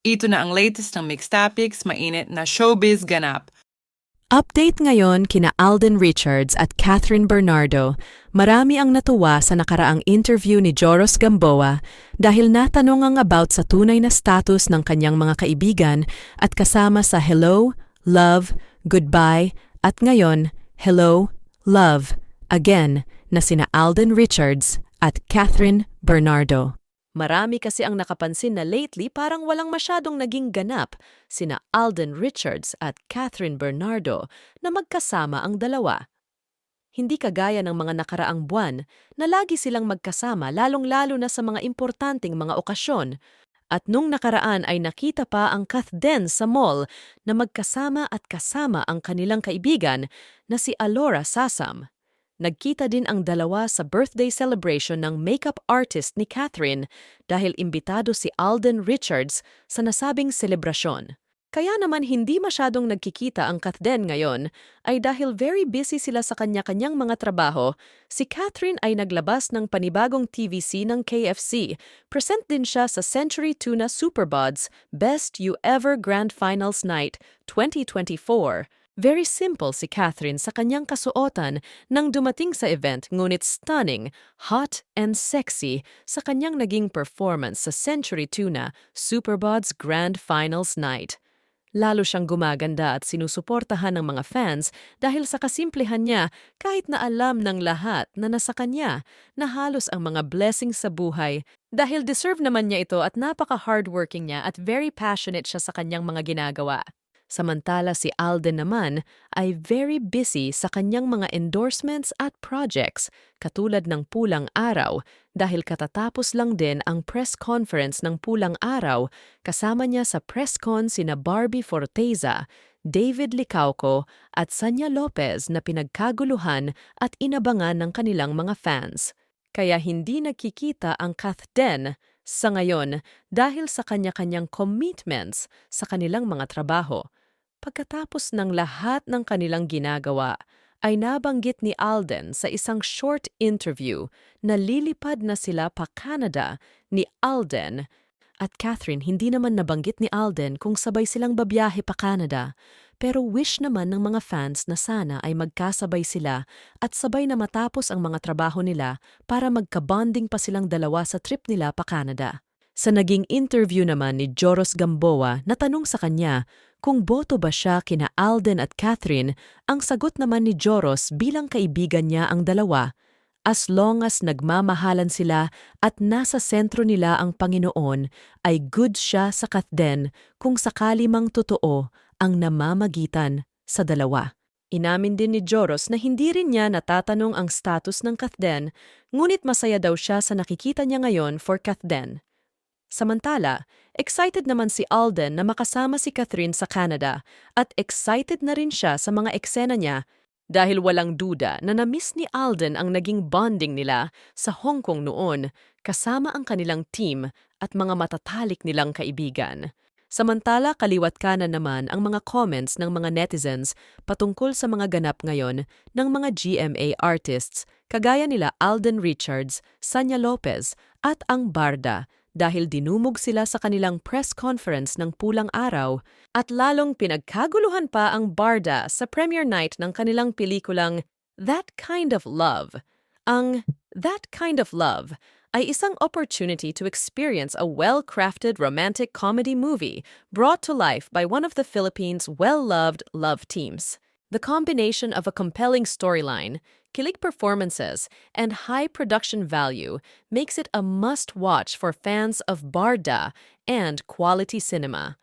Ito na ang latest ng Mixed Topics, mainit na showbiz ganap. Update ngayon kina Alden Richards at Catherine Bernardo. Marami ang natuwa sa nakaraang interview ni Joros Gamboa dahil natanong ang about sa tunay na status ng kanyang mga kaibigan at kasama sa hello, love, goodbye at ngayon, hello, love, again na sina Alden Richards at Catherine Bernardo. Marami kasi ang nakapansin na lately parang walang masyadong naging ganap sina Alden Richards at Catherine Bernardo na magkasama ang dalawa. Hindi kagaya ng mga nakaraang buwan na lagi silang magkasama lalong-lalo na sa mga importanteng mga okasyon. At nung nakaraan ay nakita pa ang Kathden sa mall na magkasama at kasama ang kanilang kaibigan na si Alora Sasam. Nagkita din ang dalawa sa birthday celebration ng makeup artist ni Catherine dahil imbitado si Alden Richards sa nasabing selebrasyon. Kaya naman hindi masyadong nagkikita ang Kathden ngayon ay dahil very busy sila sa kanya-kanyang mga trabaho, si Catherine ay naglabas ng panibagong TVC ng KFC. Present din siya sa Century Tuna Superbods Best You Ever Grand Finals Night 2024. Very simple si Catherine sa kanyang kasuotan nang dumating sa event ngunit stunning, hot and sexy sa kanyang naging performance sa Century Tuna Superbods Grand Finals Night. Lalo siyang gumaganda at sinusuportahan ng mga fans dahil sa kasimplehan niya kahit na alam ng lahat na nasa kanya na halos ang mga blessings sa buhay dahil deserve naman niya ito at napaka-hardworking niya at very passionate siya sa kanyang mga ginagawa. Samantala si Alden naman ay very busy sa kanyang mga endorsements at projects katulad ng Pulang Araw dahil katatapos lang din ang press conference ng Pulang Araw kasama niya sa press con sina Barbie Forteza, David Licauco at Sanya Lopez na pinagkaguluhan at inabangan ng kanilang mga fans. Kaya hindi nagkikita ang Kathden sa ngayon dahil sa kanya-kanyang commitments sa kanilang mga trabaho. Pagkatapos ng lahat ng kanilang ginagawa, ay nabanggit ni Alden sa isang short interview na lilipad na sila pa Canada ni Alden at Catherine. Hindi naman nabanggit ni Alden kung sabay silang babiyahe pa Canada, pero wish naman ng mga fans na sana ay magkasabay sila at sabay na matapos ang mga trabaho nila para magka-bonding pa silang dalawa sa trip nila pa Canada. Sa naging interview naman ni Joros Gamboa, natanong sa kanya kung boto ba siya kina Alden at Catherine, ang sagot naman ni Joros bilang kaibigan niya ang dalawa. As long as nagmamahalan sila at nasa sentro nila ang Panginoon, ay good siya sa Kathden kung sakali mang totoo ang namamagitan sa dalawa. Inamin din ni Joros na hindi rin niya natatanong ang status ng Kathden, ngunit masaya daw siya sa nakikita niya ngayon for Kathden. Samantala, excited naman si Alden na makasama si Catherine sa Canada at excited na rin siya sa mga eksena niya dahil walang duda na na-miss ni Alden ang naging bonding nila sa Hong Kong noon kasama ang kanilang team at mga matatalik nilang kaibigan. Samantala, kaliwat kanan naman ang mga comments ng mga netizens patungkol sa mga ganap ngayon ng mga GMA artists kagaya nila Alden Richards, Sanya Lopez at ang Barda dahil dinumog sila sa kanilang press conference ng Pulang Araw at lalong pinagkaguluhan pa ang Barda sa premiere night ng kanilang pelikulang That Kind of Love. Ang That Kind of Love ay isang opportunity to experience a well-crafted romantic comedy movie brought to life by one of the Philippines' well-loved love teams. The combination of a compelling storyline, kilig performances, and high production value makes it a must-watch for fans of Barda and quality cinema.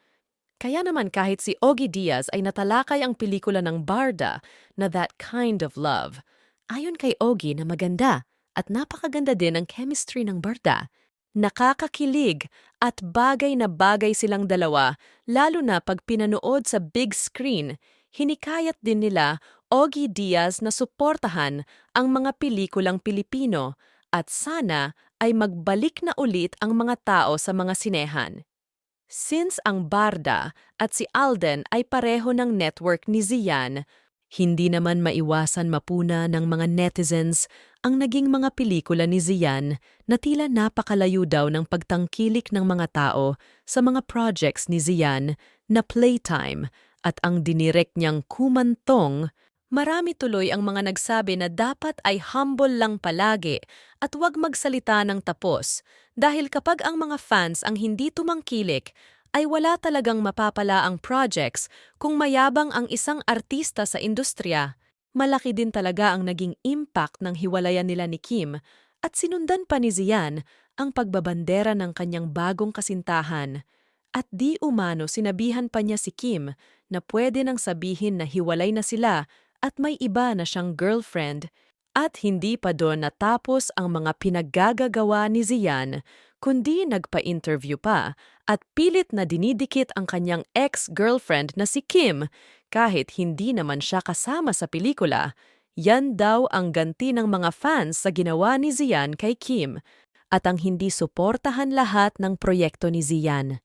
Kaya naman kahit si Ogie Diaz ay natalakay ang pelikula ng Barda na That Kind of Love, ayon kay Ogie na maganda at napakaganda din ang chemistry ng Barda. Nakakakilig at bagay na bagay silang dalawa lalo na pag pinanood sa big screen. Hinikayat din nila Ogie Diaz na suportahan ang mga pelikulang Pilipino at sana ay magbalik na ulit ang mga tao sa mga sinehan. Since ang Barda at si Alden ay pareho ng network ni Zian, Hindi naman maiwasan mapuna ng mga netizens ang naging mga pelikula ni Zian na tila napakalayo daw ng pagtangkilik ng mga tao sa mga projects ni Zian na Playtime at ang dinirect niyang Kumantong. Marami tuloy ang mga nagsabi na dapat ay humble lang palagi at huwag magsalita ng tapos dahil kapag ang mga fans ang hindi tumangkilik, ay wala talagang mapapala ang projects kung mayabang ang isang artista sa industriya. Malaki din talaga ang naging impact ng hiwalayan nila ni Kim at sinundan pa ni Zian ang pagbabandera ng kanyang bagong kasintahan. At di umano sinabihan pa niya si Kim na pwede nang sabihin na hiwalay na sila at may iba na siyang girlfriend. At hindi pa doon natapos ang mga pinaggagawa ni Zian, kundi nagpa-interview pa at pilit na dinidikit ang kanyang ex-girlfriend na si Kim kahit hindi naman siya kasama sa pelikula. Yan daw ang ganti ng mga fans sa ginawa ni Zian kay Kim at ang hindi suportahan lahat ng proyekto ni Zian.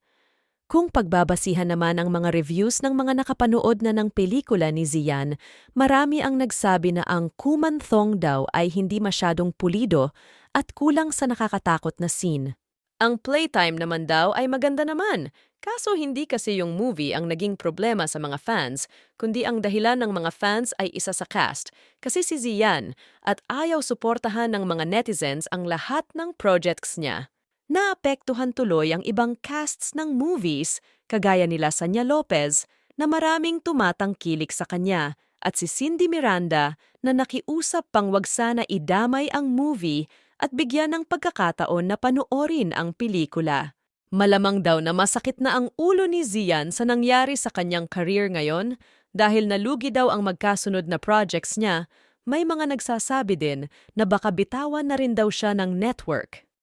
Kung pagbabasihan naman ang mga reviews ng mga nakapanood na ng pelikula ni Zian, marami ang nagsabi na ang Kumantong daw ay hindi masyadong pulido at kulang sa nakakatakot na scene. Ang Playtime naman daw ay maganda naman, kaso hindi kasi yung movie ang naging problema sa mga fans, kundi ang dahilan ng mga fans ay isa sa cast, kasi si Zian, at ayaw suportahan ng mga netizens ang lahat ng projects niya. Naapektuhan tuloy ang ibang casts ng movies, kagaya nila Sanya Lopez, na maraming tumatangkilik sa kanya, at si Cindy Miranda na nakiusap pang wag sana idamay ang movie at bigyan ng pagkakataon na panoorin ang pelikula. Malamang daw na masakit na ang ulo ni Zian sa nangyari sa kanyang career ngayon dahil nalugi daw ang magkasunod na projects niya. May mga nagsasabi din na baka bitawan na rin daw siya ng network.